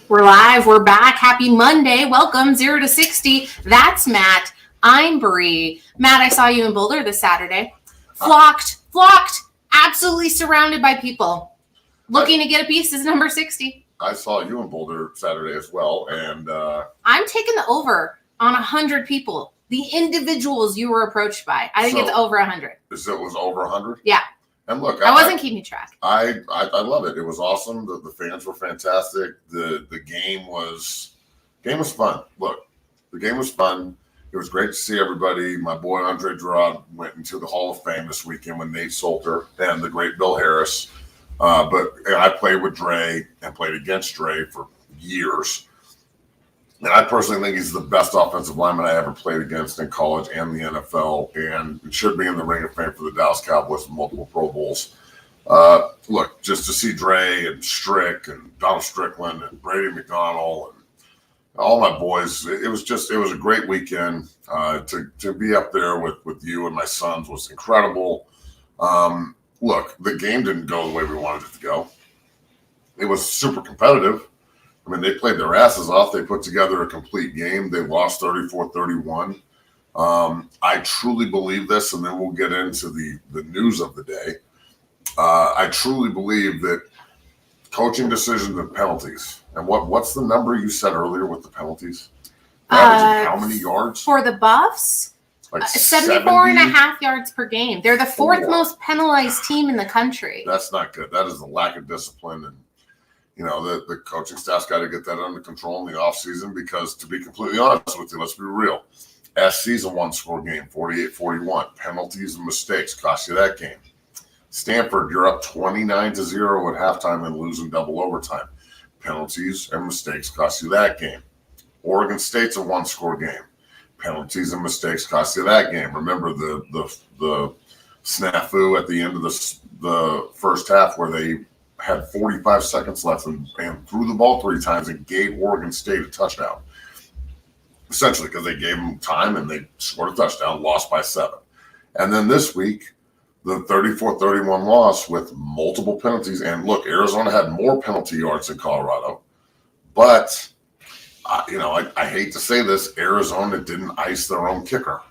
We're live. We're back. Happy Monday. Welcome. 0 to 60. That's Matt. I'm Bree. Matt, I saw you in Boulder this Saturday. Flocked. Absolutely surrounded by people. Looking to get a piece is number 60. I saw you in Boulder Saturday as well. And I'm taking the over on 100 people. The individuals you were approached by. I think it's over 100. So it was over 100? Yeah. And look, I wasn't keeping track. I love it. It was awesome. The fans were fantastic. The game was fun. Look, the game was fun. It was great to see everybody. My boy Andre Gerard went into the Hall of Fame this weekend with Nate Solter and the great Bill Harris. But I played with Dre and played against Dre for years. And I personally think he's the best offensive lineman I ever played against in college and the NFL, and should be in the Ring of Fame for the Dallas Cowboys with multiple Pro Bowls. Look, just to see Dre and Strick and Donald Strickland and Brady McDonald and all my boys, it was a great weekend. To be up there with you and my sons was incredible. Look, the game didn't go the way we wanted it to go. It was super competitive. I mean, they played their asses off. They put together a complete game. They lost 34-31. I truly believe this, and then we'll get into the news of the day. I truly believe that coaching decisions and penalties. And what's the number you said earlier with the penalties? How many yards? For the Buffs? Like 74 and a half yards per game. They're the fourth most penalized team in the country. That's not good. That is a lack of discipline. And, you know, the coaching staff's got to get that under control in the offseason because, to be completely honest with you, let's be real. SC's a one-score game, 48-41. Penalties and mistakes cost you that game. Stanford, you're up 29-0 at halftime and losing double overtime. Penalties and mistakes cost you that game. Oregon State's a one-score game. Penalties and mistakes cost you that game. Remember the snafu at the end of the first half where they had 45 seconds left and threw the ball 3 times and gave Oregon State a touchdown. Essentially because they gave them time and they scored a touchdown, lost by 7. And then this week, the 34-31 loss with multiple penalties. And look, Arizona had more penalty yards than Colorado. But, I hate to say this, Arizona didn't ice their own kicker.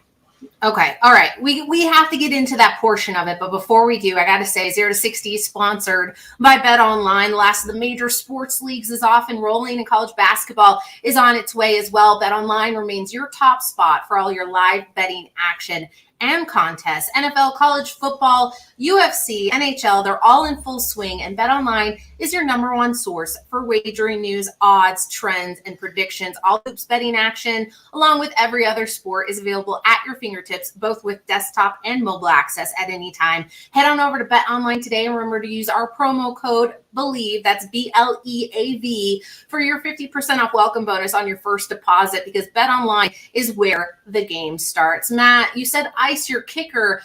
Okay. All right. We have to get into that portion of it. But before we do, I got to say 0 to 60 is sponsored by BetOnline. The last of the major sports leagues is off and rolling, and college basketball is on its way as well. BetOnline remains your top spot for all your live betting action and contests. NFL, college football, UFC, NHL, they're all in full swing, and BetOnline is your number one source for wagering news, odds, trends, and predictions. All hoops betting action, along with every other sport, is available at your fingertips, both with desktop and mobile access at any time. Head on over to BetOnline today and remember to use our promo code BELIEVE, that's BLEAV, for your 50% off welcome bonus on your first deposit, because BetOnline is where the game starts. Matt, you said ice your kicker.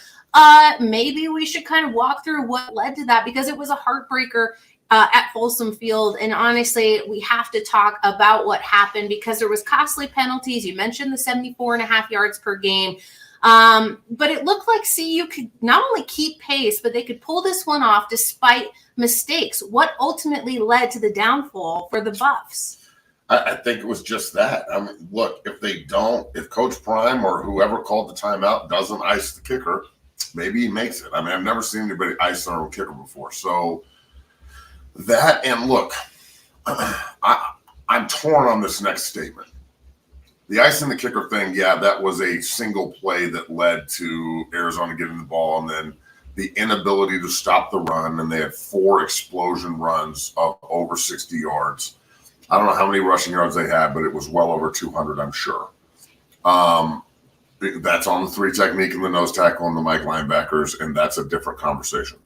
Maybe we should kind of walk through what led to that, because it was a heartbreaker at Folsom Field. And honestly, we have to talk about what happened because there was costly penalties. You mentioned the 74 and a half yards per game. But it looked like CU could not only keep pace, but they could pull this one off despite mistakes. What ultimately led to the downfall for the Buffs? I think it was just that. I mean, look, if Coach Prime or whoever called the timeout doesn't ice the kicker, maybe he makes it. I mean, I've never seen anybody ice their own kicker before. So that, and look, I'm torn on this next statement. The icing the kicker thing, yeah, that was a single play that led to Arizona getting the ball and then the inability to stop the run, and they had 4 explosion runs of over 60 yards. I don't know how many rushing yards they had, but it was well over 200, I'm sure. That's on the 3 technique and the nose tackle and the Mike linebackers, and that's a different conversation.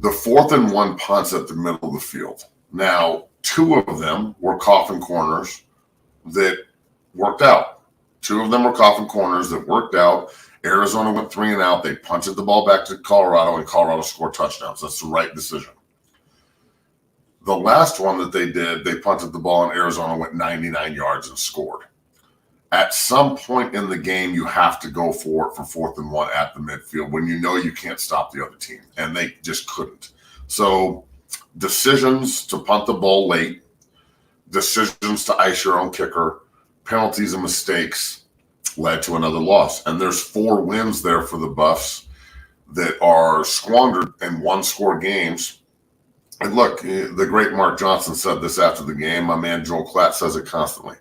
The 4th and 1 punts at the middle of the field. Now, 2 of them were coffin corners that worked out. 2 of them were coffin corners that worked out. Arizona went 3 and out. They punted the ball back to Colorado, and Colorado scored touchdowns. That's the right decision. The last one that they did, they punted the ball, and Arizona went 99 yards and scored. At some point in the game, you have to go for it for 4th and 1 at the midfield when you know you can't stop the other team, and they just couldn't. So decisions to punt the ball late, decisions to ice your own kicker, penalties and mistakes led to another loss. And there's 4 wins there for the Buffs that are squandered in one-score games. And look, the great Mark Johnson said this after the game. My man Joel Klatt says it constantly.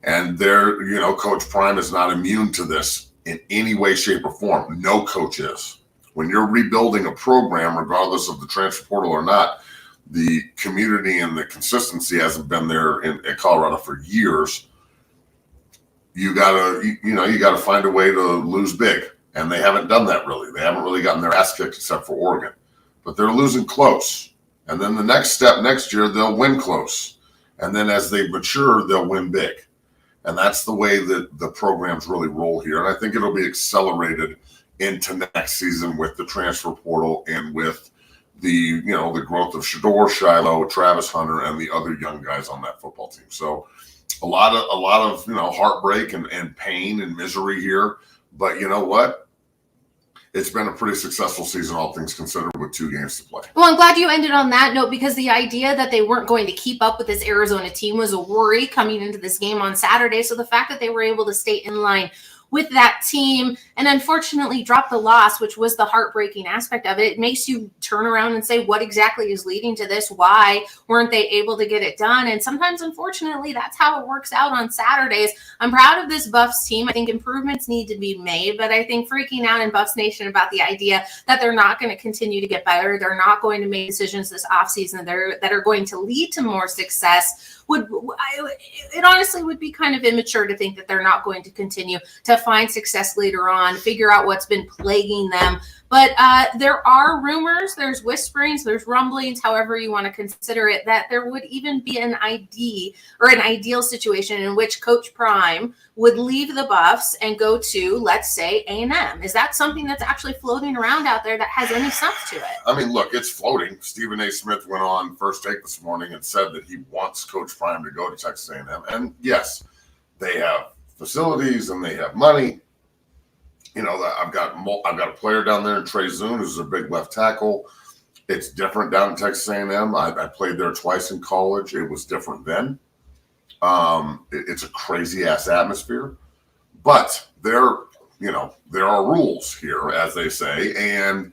And Coach Prime is not immune to this in any way, shape, or form. No coach is. When you're rebuilding a program, regardless of the transfer portal or not, the community and the consistency hasn't been there in Colorado for years. You gotta find a way to lose big. And they haven't done that really. They haven't really gotten their ass kicked except for Oregon. But they're losing close. And then the next step next year, they'll win close. And then as they mature, they'll win big. And that's the way that the programs really roll here. And I think it'll be accelerated into next season with the transfer portal and with the growth of Shador, Shiloh, Travis Hunter, and the other young guys on that football team. So a lot of heartbreak and pain and misery here. But you know what? It's been a pretty successful season, all things considered, with 2 games to play. Well, I'm glad you ended on that note, because the idea that they weren't going to keep up with this Arizona team was a worry coming into this game on Saturday. So the fact that they were able to stay in line with that team and unfortunately drop the loss, which was the heartbreaking aspect of it, it makes you turn around and say, what exactly is leading to this? Why weren't they able to get it done? And sometimes, unfortunately, that's how it works out on Saturdays. I'm proud of this Buffs team. I think improvements need to be made, but I think freaking out in Buffs Nation about the idea that they're not going to continue to get better, they're not going to make decisions this offseason that are going to lead to more success, it honestly would be kind of immature to think that they're not going to continue to find success later on, figure out what's been plaguing them. But there are rumors, there's whisperings, there's rumblings, however you want to consider it, that there would even be an ideal situation in which Coach Prime would leave the Buffs and go to, let's say, A&M. Is that something that's actually floating around out there that has any substance to it? I mean, look, it's floating. Stephen A. Smith went on First Take this morning and said that he wants Coach Prime to go to Texas A&M. And yes, they have facilities and they have money. I've got a player down there in Trey Zune, who's a big left tackle. It's different down in Texas A&M. I played there twice in college. It was different then. It's a crazy ass atmosphere, but there are rules here, as they say, and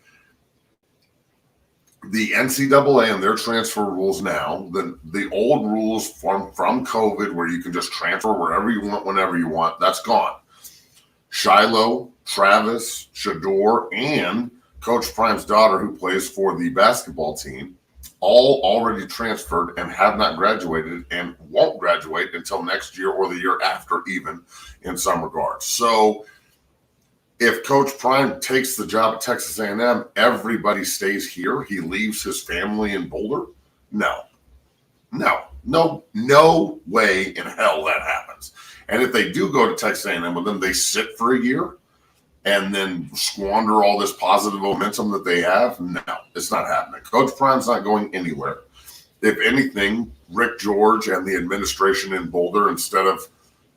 the NCAA and their transfer rules now, the old rules from COVID, where you can just transfer wherever you want, whenever you want, that's gone. Shiloh, Travis, Shador, and Coach Prime's daughter, who plays for the basketball team, all already transferred and have not graduated and won't graduate until next year or the year after, even in some regards. So if Coach Prime takes the job at Texas A&M, everybody stays here. He leaves his family in Boulder. No way in hell that happens. And if they do go to Texas A&M with them, they sit for a year and then squander all this positive momentum that they have. No, it's not happening. Coach Prime's not going anywhere. If anything, Rick George and the administration in Boulder, instead of,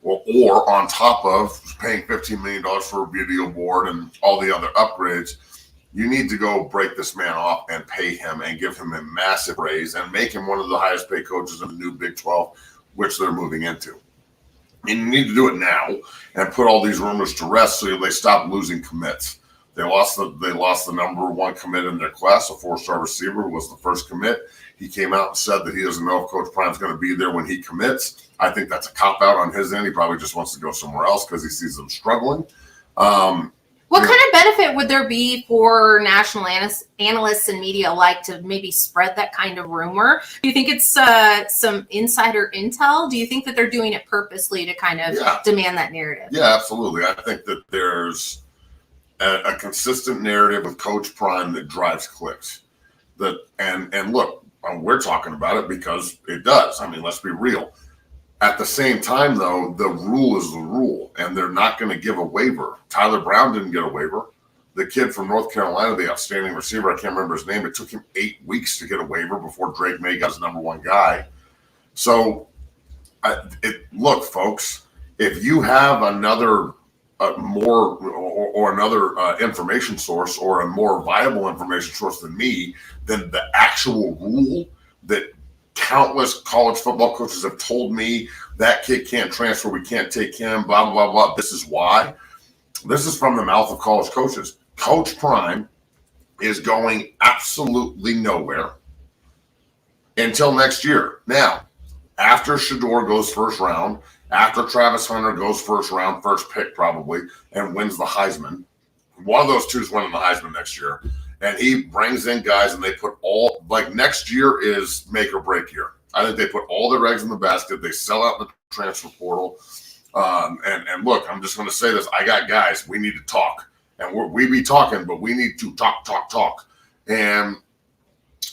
or on top of paying $15 million for a video board and all the other upgrades, you need to go break this man off and pay him and give him a massive raise and make him one of the highest paid coaches in the new Big 12, which they're moving into. And you need to do it now and put all these rumors to rest so they stop losing commits. They lost the number 1 commit in their class, a 4-star receiver who was the first commit. He came out and said that he doesn't know if Coach Prime's going to be there when he commits. I think that's a cop-out on his end. He probably just wants to go somewhere else because he sees them struggling. What kind of benefit would there be for national analysts and media alike to maybe spread that kind of rumor? Do you think it's some insider intel? Do you think that they're doing it purposely to kind of demand that narrative? Yeah, absolutely. I think that there's a consistent narrative with Coach Prime that drives clicks. And look, we're talking about it because it does. I mean, let's be real. At the same time, though, the rule is the rule, and they're not going to give a waiver. Tyler Brown didn't get a waiver. The kid from North Carolina, the outstanding receiver, I can't remember his name. It took him 8 weeks to get a waiver before Drake May got his number 1 guy. So, look, folks, if you have another more or another information source or a more viable information source than me, than the actual rule that countless college football coaches have told me that kid can't transfer, we can't take him, blah, blah, blah, blah. This is why. This is from the mouth of college coaches. Coach Prime is going absolutely nowhere until next year. Now, after Shedeur goes first round, after Travis Hunter goes first round, first pick probably, and wins the Heisman, one of those two is winning the Heisman next year, and he brings in guys and they put all, like next year is make or break year. I think they put all their eggs in the basket. They sell out the transfer portal. And look, I'm just going to say this. I got guys. We need to talk. And we be talking, but we need to talk. And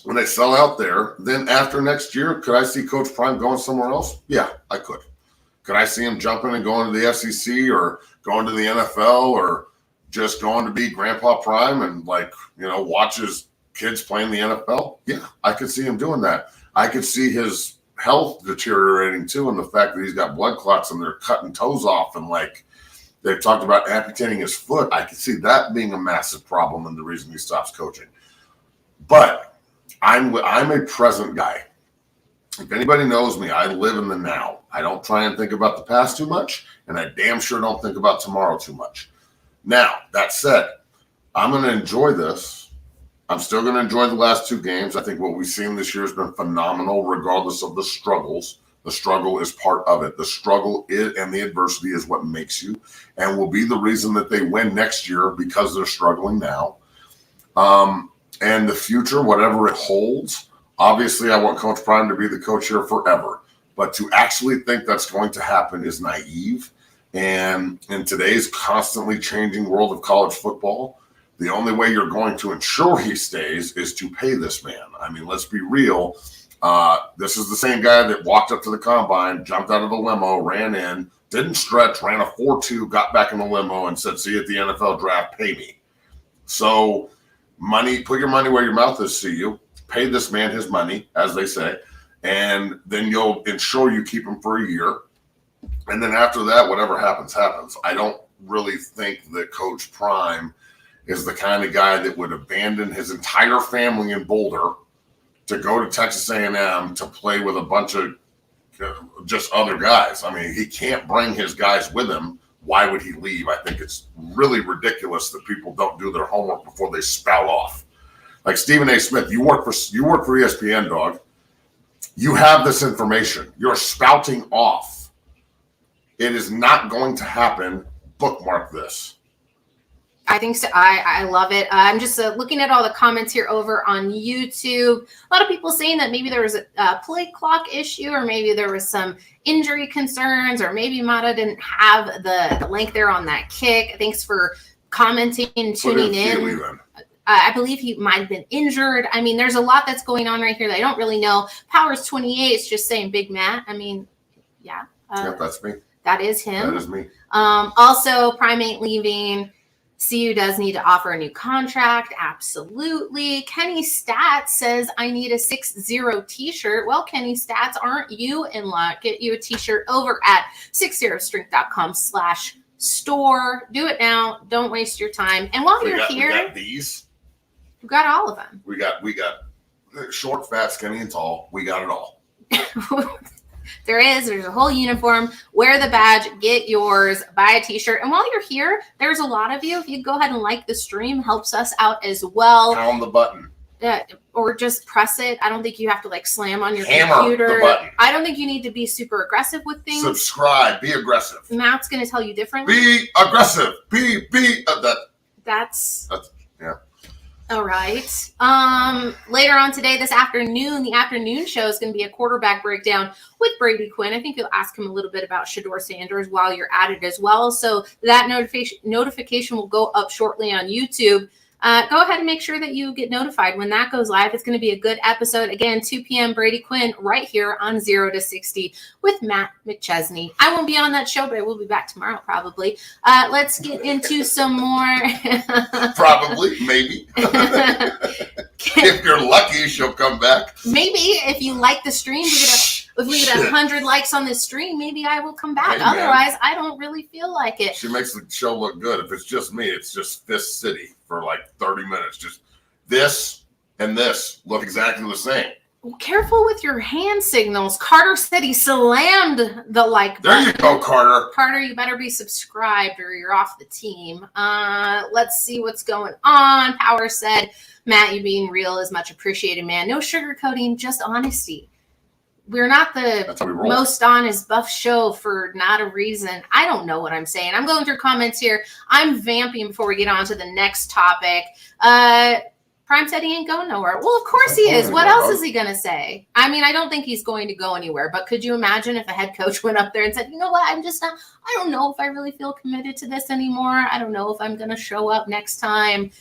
when they sell out there, then after next year, could I see Coach Prime going somewhere else? Yeah, I could. Could I see him jumping and going to the SEC or going to the NFL or just going to be Grandpa Prime and watch his kids playing the NFL? Yeah, I could see him doing that. I could see his health deteriorating too, and the fact that he's got blood clots and they're cutting toes off and they've talked about amputating his foot. I could see that being a massive problem and the reason he stops coaching. But I'm a present guy. If anybody knows me, I live in the now. I don't try and think about the past too much, and I damn sure don't think about tomorrow too much. Now, that said, I'm going to enjoy this. I'm still going to enjoy the last two games. I think what we've seen this year has been phenomenal, regardless of the struggles. The struggle is part of it. The struggle is, and the adversity is what makes you, and will be the reason that they win next year because they're struggling now. And the future, whatever it holds, obviously I want Coach Prime to be the coach here forever. But to actually think that's going to happen is naive. And in today's constantly changing world of college football, the only way you're going to ensure he stays is to pay this man. I mean, let's be real. This is the same guy that walked up to the combine, jumped out of the limo, ran in, didn't stretch, ran a 4.2, got back in the limo and said, see you at the NFL draft, pay me. So money, put your money where your mouth is, CU. Pay this man his money, as they say, and then you'll ensure you keep him for a year. And then after that, whatever happens, happens. I don't really think that Coach Prime is the kind of guy that would abandon his entire family in Boulder to go to Texas A&M to play with a bunch of just other guys. I mean, he can't bring his guys with him. Why would he leave? I think it's really ridiculous that people don't do their homework before they spout off. Like Stephen A. Smith, you work for ESPN, dog. You have this information. You're spouting off. It is not going to happen. Bookmark this. I think so. I love it. I'm just looking at all the comments here over on YouTube. A lot of people saying that maybe there was a play clock issue, or maybe there was some injury concerns, or maybe Mata didn't have the length there on that kick. Thanks for commenting and tuning in. I believe he might have been injured. I mean, there's a lot that's going on right here that I don't really know. Powers 28 is just saying Big Matt. I mean, yeah. Yeah, that's me. That is him. That is me. Also, Prime ain't leaving. CU does need to offer a new contract. Absolutely. Kenny Stats says, I need a 6-0 t-shirt. Well, Kenny Stats, aren't you in luck? Get you a t-shirt over at 60strength.com/store. Do it now. Don't waste your time. And while you're here, we got these. We got all of them. We got short, fat, skinny, and tall. We got it all. There's a whole uniform. Wear the badge, get yours, buy a t-shirt. And while you're here, there's a lot of you. If you go ahead and like the stream, helps us out as well. Pound the button. Or just press it. I don't think you have to slam on your Hammer computer. The button. I don't think you need to be super aggressive with things. Subscribe. Be aggressive. Matt's going to tell you differently. Be aggressive. That's yeah. All right. Later on today, this afternoon, the afternoon show is going to be a quarterback breakdown with Brady Quinn. I think you'll ask him a little bit about Shedeur Sanders while you're at it as well. So that notification will go up shortly on YouTube. Go ahead and make sure that you get notified when that goes live. It's going to be a good episode. Again, 2 p.m. Brady Quinn right here on 0 to 60 with Matt McChesney. I won't be on that show, but I will be back tomorrow probably. Let's get into some more. Probably, maybe. If you're lucky, she'll come back. Maybe if you like the stream, if we get 100 likes on this stream, maybe I will come back. Hey, otherwise, I don't really feel like it. She makes the show look good. If it's just me, it's just Fist City for like 30 minutes. Just this and this look exactly the same. Careful with your hand signals. Carter said he slammed the like button. There you go, Carter. Carter, you better be subscribed or you're off the team. Let's see what's going on. Power said, Matt, you being real is much appreciated, man. No sugarcoating, just honesty. We're not the most honest buff show for not a reason. I don't know what I'm saying. I'm going through comments here. I'm vamping before we get on to the next topic. Prime said he ain't going nowhere. Well, of course he is. What else is he going to say? I mean, I don't think he's going to go anywhere, but could you imagine if a head coach went up there and said, you know what, I'm just not, I don't know if I really feel committed to this anymore. I don't know if I'm going to show up next time.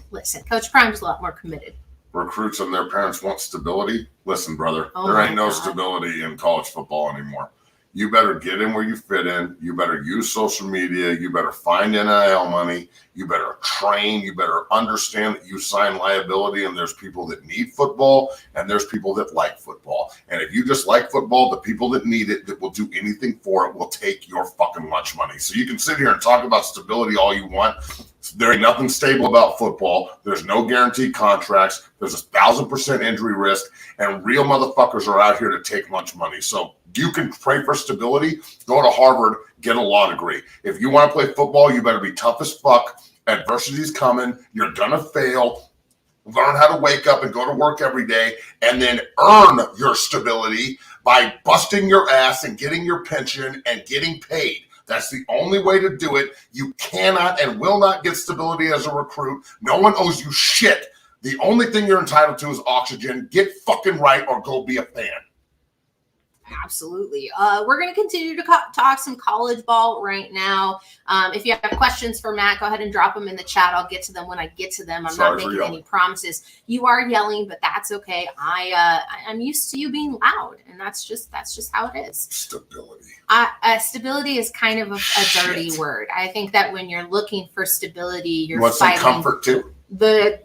Listen, Coach Prime's a lot more committed. Recruits and their parents want stability. Listen, brother, there ain't no stability in college football anymore. You better get in where you fit in. You better use social media. You better find NIL money. You better train. You better understand that you sign liability, and there's people that need football and there's people that like football. And if you just like football, the people that need it, that will do anything for it, will take your fucking lunch money. So you can sit here and talk about stability all you want. There ain't nothing stable about football. There's no guaranteed contracts. There's 1,000% injury risk, and real motherfuckers are out here to take lunch money. So you can pray for stability. Go to Harvard, get a law degree. If you want to play football, you better be tough as fuck. Adversity's coming. You're gonna fail. Learn how to wake up and go to work every day, and then earn your stability by busting your ass and getting your pension and getting paid. That's the only way to do it. You cannot and will not get stability as a recruit. No one owes you shit. The only thing you're entitled to is oxygen. Get fucking right or go be a fan. Absolutely. We're going to continue to talk some college ball right now. If you have questions for Matt, go ahead and drop them in the chat. I'll get to them when I get to them. I'm not making any promises. You are yelling, but that's okay. I'm used to you being loud, and that's just how it is. Stability. Stability is kind of a dirty word. I think that when you're looking for stability, you're fighting some comfort too. The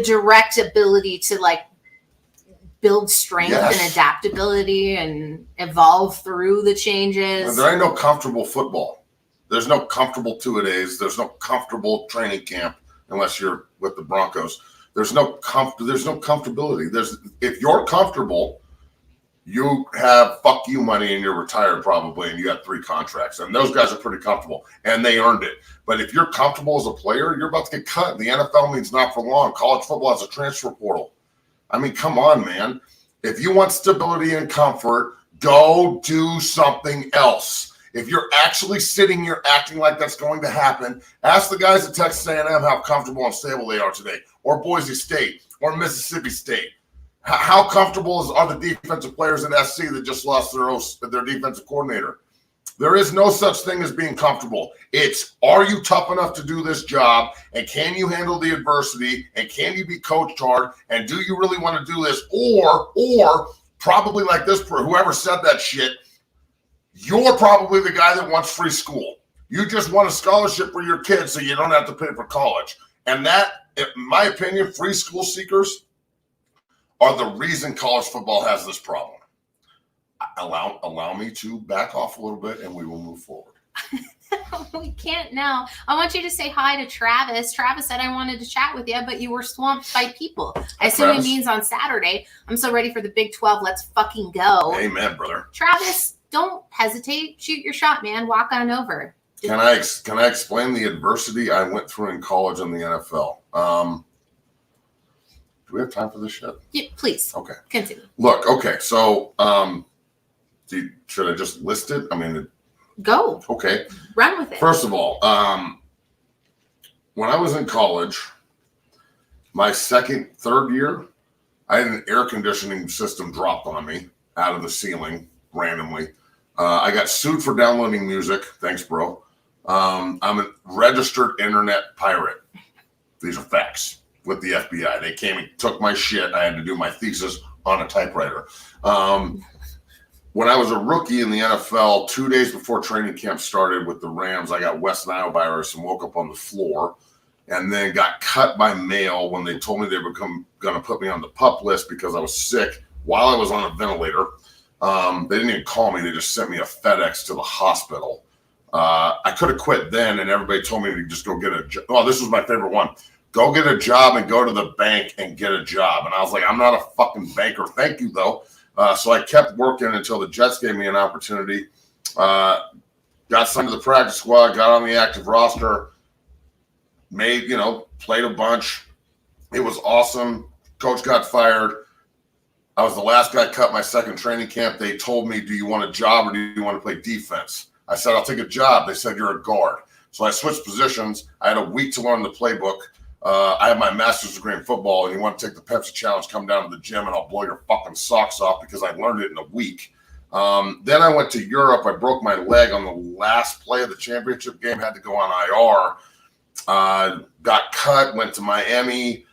direct ability to like build strength and adaptability and evolve through the changes. There ain't no comfortable football. There's no comfortable two-a-days. There's no comfortable training camp unless you're with the Broncos. There's no comfortability. If you're comfortable, you have fuck you money and you're retired probably, and you have 3 contracts. And those guys are pretty comfortable, and they earned it. But if you're comfortable as a player, you're about to get cut. The NFL means not for long. College football has a transfer portal. I mean, come on, man. If you want stability and comfort, go do something else. If you're actually sitting here acting like that's going to happen, ask the guys at Texas A&M how comfortable and stable they are today, or Boise State, or Mississippi State. How comfortable are the defensive players at SC that just lost their defensive coordinator? There is no such thing as being comfortable. It's, are you tough enough to do this job, and can you handle the adversity, and can you be coached hard, and do you really want to do this? Or probably like this, whoever said that shit, you're probably the guy that wants free school. You just want a scholarship for your kids so you don't have to pay for college. And that, in my opinion, free school seekers are the reason college football has this problem. Allow me to back off a little bit and we will move forward. We can't now. I want you to say hi to Travis. Travis said I wanted to chat with you, but you were swamped by people. I assume it means on Saturday. I'm so ready for the Big 12. Let's fucking go. Amen, brother. Travis, don't hesitate. Shoot your shot, man. Walk on over. Can I explain the adversity I went through in college and the NFL? Do we have time for this shit? Yeah, please. Okay. Continue. Look, okay. So, should I just list it? I mean, go. Okay. Run with it. First of all, when I was in college, my third year, I had an air conditioning system dropped on me out of the ceiling randomly. I got sued for downloading music. Thanks, bro. I'm a registered internet pirate. These are facts with the FBI. They came and took my shit. I had to do my thesis on a typewriter. When I was a rookie in the NFL, 2 days before training camp started with the Rams, I got West Nile virus and woke up on the floor, and then got cut by mail when they told me they were going to put me on the PUP list because I was sick while I was on a ventilator. They didn't even call me. They just sent me a FedEx to the hospital. I could have quit then, and everybody told me to just go get a job. Oh, this was my favorite one. Go get a job and go to the bank and get a job. And I was like, I'm not a fucking banker. Thank you, though. So I kept working until the Jets gave me an opportunity. Got signed to the practice squad, got on the active roster, played a bunch. It was awesome. Coach got fired. I was the last guy cut my second training camp. They told me, do you want a job or do you want to play defense? I said, I'll take a job. They said, you're a guard. So I switched positions. I had a week to learn the playbook. I have my master's degree in football, and you want to take the Pepsi challenge, come down to the gym, and I'll blow your fucking socks off because I learned it in a week. Then I went to Europe. I broke my leg on the last play of the championship game, had to go on IR. Got cut, went to Miami,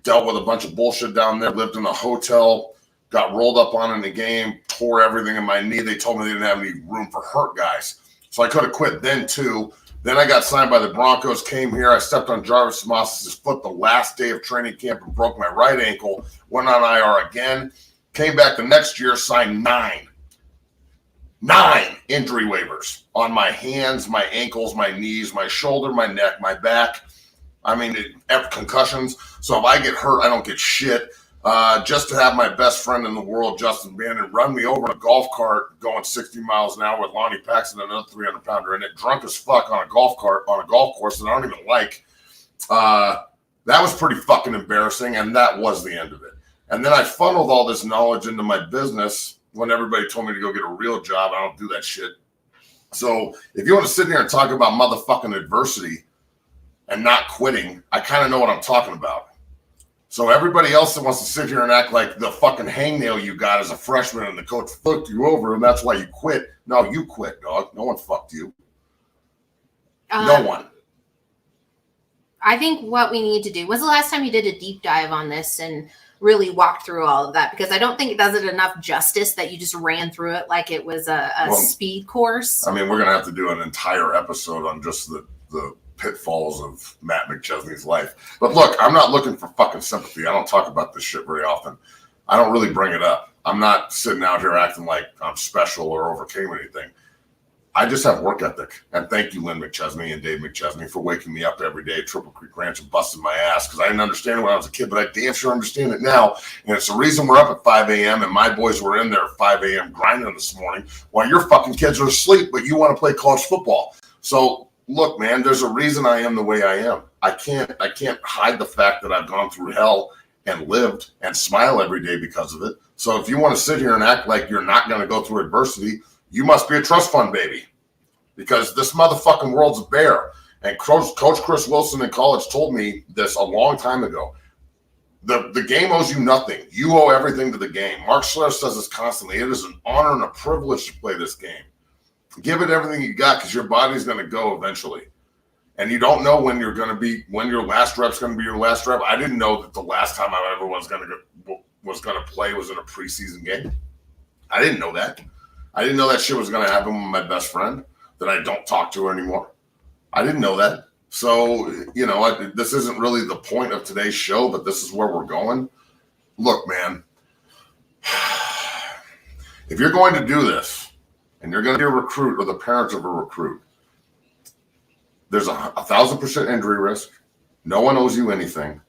dealt with a bunch of bullshit down there, lived in a hotel, got rolled up on in the game, tore everything in my knee. They told me they didn't have any room for hurt guys. So I could have quit then too. Then I got signed by the Broncos, came here. I stepped on Jarvis Moss's foot the last day of training camp and broke my right ankle, went on IR again, came back the next year, signed nine injury waivers on my hands, my ankles, my knees, my shoulder, my neck, my back. I mean, concussions. So if I get hurt, I don't get shit. Just to have my best friend in the world, Justin Bannon, run me over in a golf cart going 60 miles an hour with Lonnie Paxton and another 300-pounder in it, drunk as fuck on a golf cart on a golf course that I don't even like. That was pretty fucking embarrassing, and that was the end of it. And then I funneled all this knowledge into my business when everybody told me to go get a real job. I don't do that shit. So if you want to sit here and talk about motherfucking adversity and not quitting, I kind of know what I'm talking about. So everybody else that wants to sit here and act like the fucking hangnail you got as a freshman and the coach fucked you over and that's why you quit. No, you quit, dog. No one fucked you. No one. I think what we need to do, when's the last time you did a deep dive on this and really walked through all of that? Because I don't think it does it enough justice that you just ran through it like it was a speed course. I mean, we're going to have to do an entire episode on just the pitfalls of Matt McChesney's life. But look, I'm not looking for fucking sympathy. I don't talk about this shit very often. I don't really bring it up. I'm not sitting out here acting like I'm special or overcame anything. I just have work ethic. And thank you, Lynn McChesney and Dave McChesney, for waking me up every day at Triple Creek Ranch and busting my ass because I didn't understand it when I was a kid, but I damn sure understand it now. And it's the reason we're up at 5 a.m. and my boys were in there at 5 a.m. grinding this morning while your fucking kids are asleep, but you want to play college football. So look, man, there's a reason I am the way I am. I can't hide the fact that I've gone through hell and lived and smile every day because of it. So if you want to sit here and act like you're not going to go through adversity, you must be a trust fund baby because this motherfucking world's a bear. And Coach Chris Wilson in college told me this a long time ago. The game owes you nothing. You owe everything to the game. Mark Schler says this constantly. It is an honor and a privilege to play this game. Give it everything you got because your body's going to go eventually. And you don't know when your last rep's going to be your last rep. I didn't know that the last time I ever was going to play was in a preseason game. I didn't know that. I didn't know that shit was going to happen with my best friend that I don't talk to anymore. I didn't know that. So, this isn't really the point of today's show, but this is where we're going. Look, man, if you're going to do this, and you're going to be a recruit or the parents of a recruit, there's 1,000% injury risk. No one owes you anything.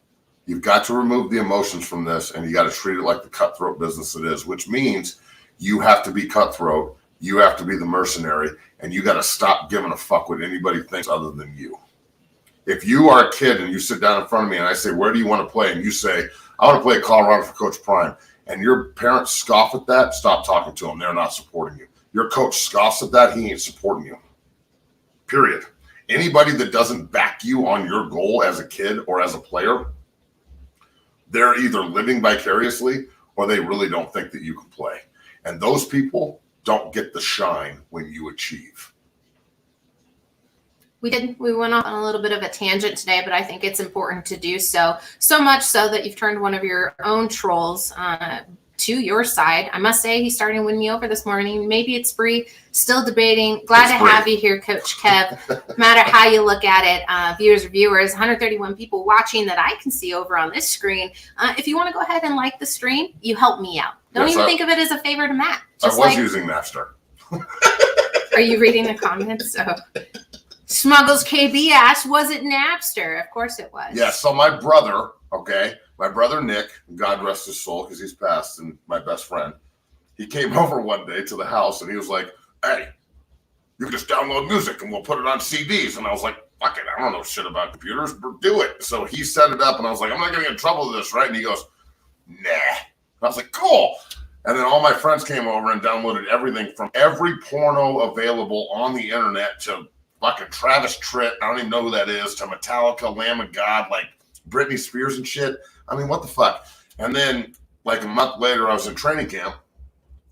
You've got to remove the emotions from this, and you got to treat it like the cutthroat business it is, which means you have to be cutthroat. You have to be the mercenary, and you got to stop giving a fuck what anybody thinks other than you. If you are a kid and you sit down in front of me and I say, where do you want to play? And you say, I want to play at Colorado for Coach Prime, and your parents scoff at that, stop talking to them. They're not supporting you. Your coach scoffs at that, he ain't supporting you. Period. Anybody that doesn't back you on your goal as a kid or as a player, they're either living vicariously or they really don't think that you can play. And those people don't get the shine when you achieve. We went off on a little bit of a tangent today, but I think it's important to do so much so that you've turned one of your own trolls to your side. I must say he's starting to win me over this morning. Maybe it's Bree. Still debating. Glad to have you here, Coach Kev. No matter how you look at it, viewers, 131 people watching that I can see over on this screen. If you want to go ahead and like the stream, you help me out. Don't even think of it as a favor to Matt. I was using Napster. Are you reading the comments? So, Smuggles KB asked, was it Napster? Of course it was. Yeah, so my brother Nick, God rest his soul because he's passed, and my best friend, he came over one day to the house and he was like, hey, you can just download music and we'll put it on CDs. And I was like, fuck it, I don't know shit about computers, but do it. So he set it up and I was like, I'm not going to get in trouble with this, right? And he goes, nah. And I was like, cool. And then all my friends came over and downloaded everything from every porno available on the internet to fucking Travis Tritt, I don't even know who that is, to Metallica, Lamb of God, like Britney Spears and shit. I mean, what the fuck? And then like a month later, I was in training camp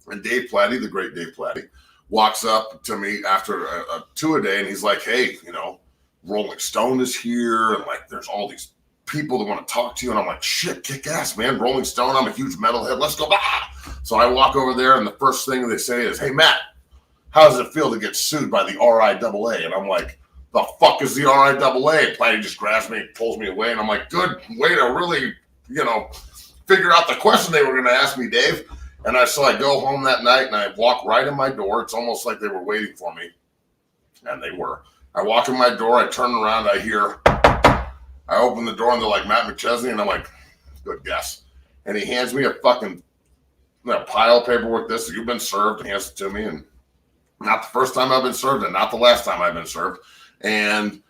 and Dave Platty, the great Dave Platty, walks up to me after a two-a-day and he's like, hey, you know, Rolling Stone is here and like there's all these people that want to talk to you. And I'm like, shit, kick ass, man. Rolling Stone, I'm a huge metalhead. Let's go. So I walk over there and the first thing they say is, hey, Matt, how does it feel to get sued by the RIAA? And I'm like, the fuck is the RIAA? And Platty just grabs me, pulls me away. And I'm like, good way to really, you know, figure out the question they were going to ask me, Dave. And so I go home that night and I walk right in my door. It's almost like they were waiting for me. And they were. I walk in my door. I turn around. I open the door and they're like, Matt McChesney. And I'm like, good guess. And he hands me a fucking pile of paperwork. This, you've been served. He hands it to me. And not the first time I've been served and not the last time I've been served. And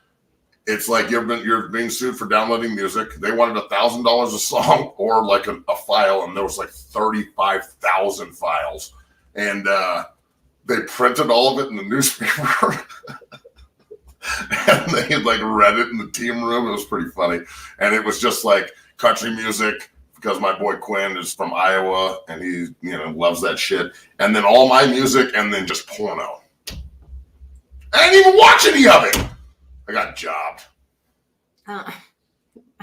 it's like you're being sued for downloading music. They wanted $1,000 a song or like a file. And there was like 35,000 files. And they printed all of it in the newspaper. And they like read it in the team room. It was pretty funny. And it was just like country music because my boy Quinn is from Iowa and he, you know, loves that shit. And then all my music and then just porno. I didn't even watch any of it. I got jobbed. I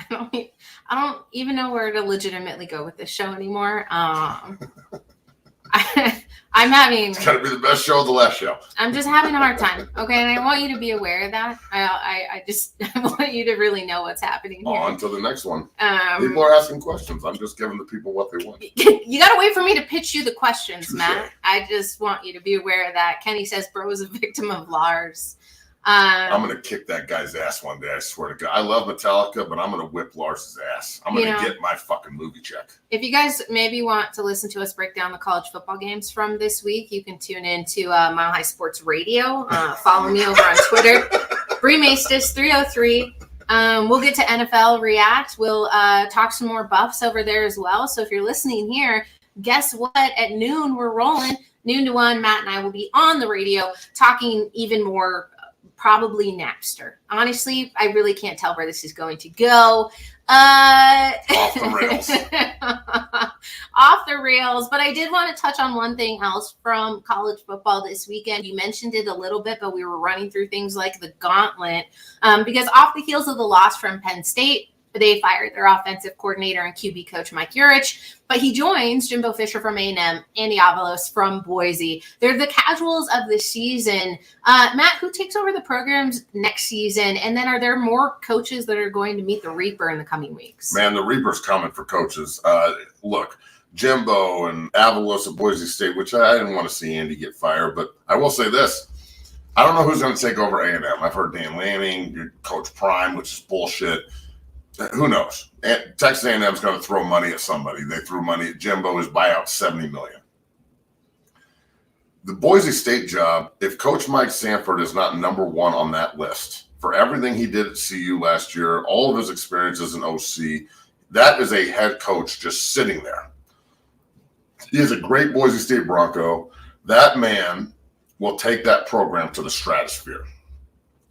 don't even know where to legitimately go with this show anymore. I'm having. It's gotta be the best show of the last show. I'm just having a hard time. Okay, and I want you to be aware of that. I want you to really know what's happening here. On to the next one. People are asking questions. I'm just giving the people what they want. You gotta wait for me to pitch you the questions, Matt. I just want you to be aware of that. Kenny says bro is a victim of Lars. I'm going to kick that guy's ass one day, I swear to God. I love Metallica, but I'm going to whip Lars's ass. I'm going to get my fucking movie check. If you guys maybe want to listen to us break down the college football games from this week, you can tune in to Mile High Sports Radio. Follow me over on Twitter. Bree Maestas 303. We'll get to NFL React. We'll talk some more buffs over there as well. So if you're listening here, guess what? At noon, we're rolling. Noon to 1, Matt and I will be on the radio talking even more probably Napster. Honestly, I really can't tell where this is going to go. Off the rails. Off the rails. But I did want to touch on one thing else from college football this weekend. You mentioned it a little bit, but we were running through things like the gauntlet. Because off the heels of the loss from Penn State, they fired their offensive coordinator and QB coach, Mike Urich, but he joins Jimbo Fisher from A&M, Andy Avalos from Boise. They're the casuals of the season. Matt, who takes over the programs next season? And then are there more coaches that are going to meet the Reaper in the coming weeks? Man, the Reaper's coming for coaches. Look, Jimbo and Avalos at Boise State, which I didn't want to see Andy get fired, but I will say this. I don't know who's going to take over A&M. I've heard Dan Lanning, Coach Prime, which is bullshit. Who knows? Texas A&M is going to throw money at somebody. They threw money at Jimbo. His buyout $70 million. The Boise State job, if Coach Mike Sanford is not number one on that list for everything he did at CU last year, all of his experiences in OC, that is a head coach just sitting there. He is a great Boise State Bronco. That man will take that program to the stratosphere.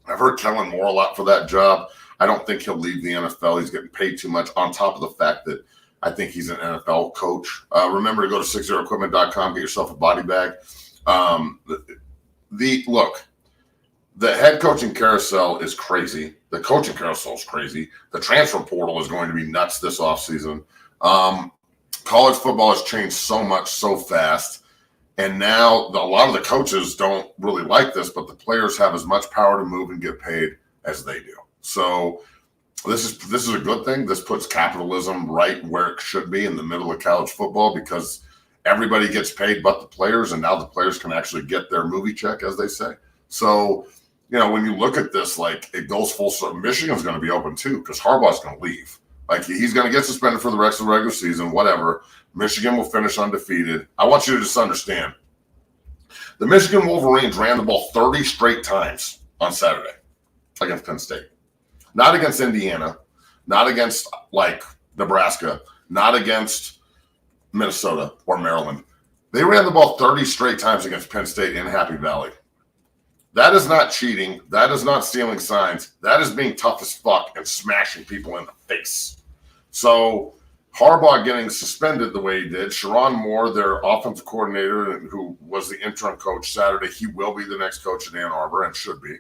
I've heard Kellen Moore a lot for that job. I don't think he'll leave the NFL. He's getting paid too much, on top of the fact that I think he's an NFL coach. Remember to go to 60equipment.com, get yourself a body bag. The head coaching carousel is crazy. The coaching carousel is crazy. The transfer portal is going to be nuts this offseason. college football has changed so much so fast. And now a lot of the coaches don't really like this, but the players have as much power to move and get paid as they do. So this is a good thing. This puts capitalism right where it should be, in the middle of college football, because everybody gets paid but the players, and now the players can actually get their movie check, as they say. So, when you look at this, like, it goes full circle. Michigan's going to be open too, because Harbaugh's going to leave. Like, he's going to get suspended for the rest of the regular season, whatever. Michigan will finish undefeated. I want you to just understand, the Michigan Wolverines ran the ball 30 straight times on Saturday against Penn State. Not against Indiana, not against, like, Nebraska, not against Minnesota or Maryland. They ran the ball 30 straight times against Penn State in Happy Valley. That is not cheating. That is not stealing signs. That is being tough as fuck and smashing people in the face. So Harbaugh getting suspended the way he did, Sharon Moore, their offensive coordinator, who was the interim coach Saturday, he will be the next coach at Ann Arbor and should be.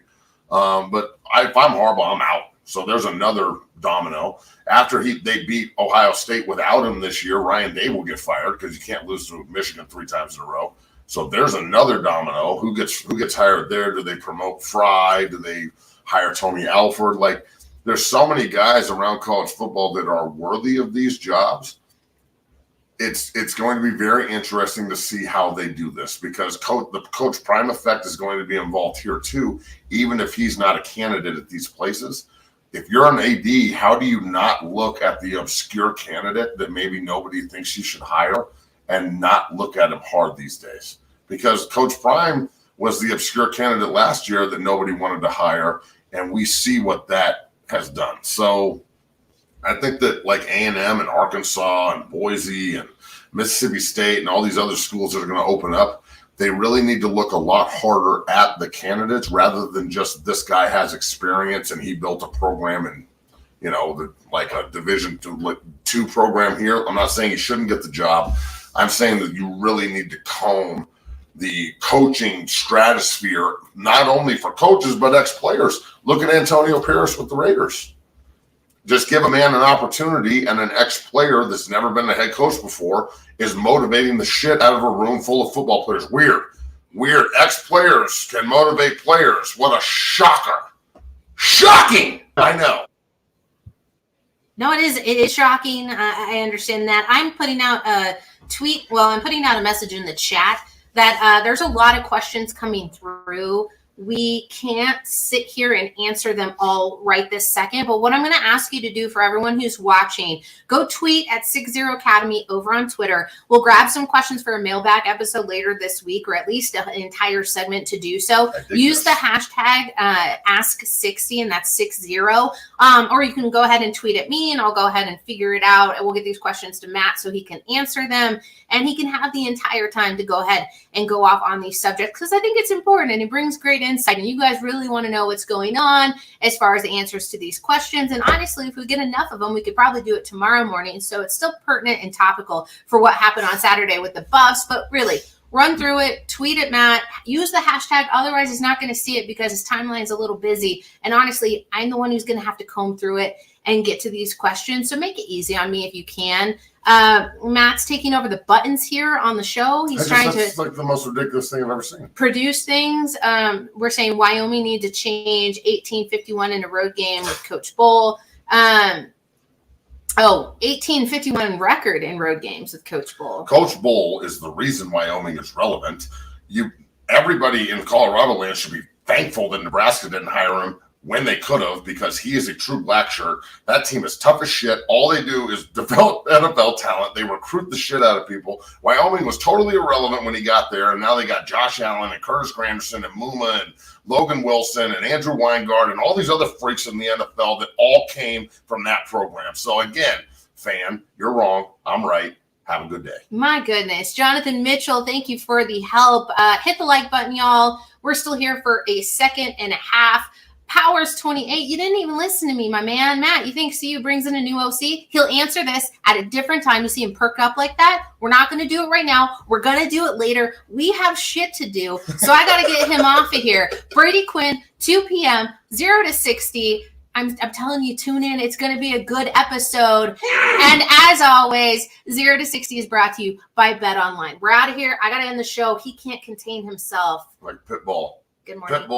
But if I'm Harbaugh, I'm out. So there's another domino. After they beat Ohio State without him this year, Ryan Day will get fired, because you can't lose to Michigan 3 times in a row. So there's another domino. Who gets hired there? Do they promote Fry? Do they hire Tony Alford? Like, there's so many guys around college football that are worthy of these jobs. It's going to be very interesting to see how they do this, because the Coach Prime effect is going to be involved here too, even if he's not a candidate at these places. If you're an AD, how do you not look at the obscure candidate that maybe nobody thinks you should hire and not look at him hard these days? Because Coach Prime was the obscure candidate last year that nobody wanted to hire, and we see what that has done. So I think that, like, A&M and Arkansas and Boise and Mississippi State and all these other schools that are going to open up, they really need to look a lot harder at the candidates, rather than just, this guy has experience and he built a program in, like a Division II program here. I'm not saying he shouldn't get the job. I'm saying that you really need to comb the coaching stratosphere, not only for coaches, but ex-players. Look at Antonio Pierce with the Raiders. Just give a man an opportunity, and an ex-player that's never been a head coach before is motivating the shit out of a room full of football players. Weird. Ex-players can motivate players. What a shocker. Shocking! I know. No, it is shocking. I understand that. I'm putting out a tweet. Well, I'm putting out a message in the chat that there's a lot of questions coming through. We can't sit here and answer them all right this second. But what I'm going to ask you to do, for everyone who's watching, go tweet at 60 Academy over on Twitter. We'll grab some questions for a mailbag episode later this week, or at least an entire segment to do so. Use the hashtag Ask60, and that's 60. Or you can go ahead and tweet at me, and I'll go ahead and figure it out. And we'll get these questions to Matt so he can answer them, and he can have the entire time to go ahead and go off on these subjects, because I think it's important and it brings great insight, and you guys really want to know what's going on as far as the answers to these questions. And honestly, if we get enough of them, we could probably do it tomorrow morning, so it's still pertinent and topical for what happened on Saturday with the Buffs. But really, run through it, tweet at Matt, use the hashtag. Otherwise, he's not going to see it because his timeline's a little busy, and honestly, I'm the one who's going to have to comb through it and get to these questions. So make it easy on me if you can. Matt's taking over the buttons here on the show. He's trying to, like, the most ridiculous thing I've ever seen, produce things. We're saying Wyoming need to change 1851 in a road game with Coach Bowl. 1851 record in road games with Coach Bowl. Coach Bowl is the reason Wyoming is relevant. Everybody in Colorado land should be thankful that Nebraska didn't hire him when they could have, because he is a true black shirt. That team is tough as shit. All they do is develop NFL talent. They recruit the shit out of people. Wyoming was totally irrelevant when he got there, and now they got Josh Allen and Curtis Granderson and Muma and Logan Wilson and Andrew Weingart and all these other freaks in the NFL that all came from that program. So again, fan, you're wrong. I'm right. Have a good day. My goodness. Jonathan Mitchell, thank you for the help. Hit the like button, y'all. We're still here for a second and a half. Powers 28. You didn't even listen to me, my man. Matt, you think CU brings in a new OC? He'll answer this at a different time. You see him perk up like that? We're not going to do it right now. We're going to do it later. We have shit to do, so I got to get him off of here. Brady Quinn, 2 p.m., 0 to 60. I'm telling you, tune in. It's going to be a good episode. And as always, 0 to 60 is brought to you by BetOnline. We're out of here. I got to end the show. He can't contain himself. Like Pitbull. Good morning. Pitbull.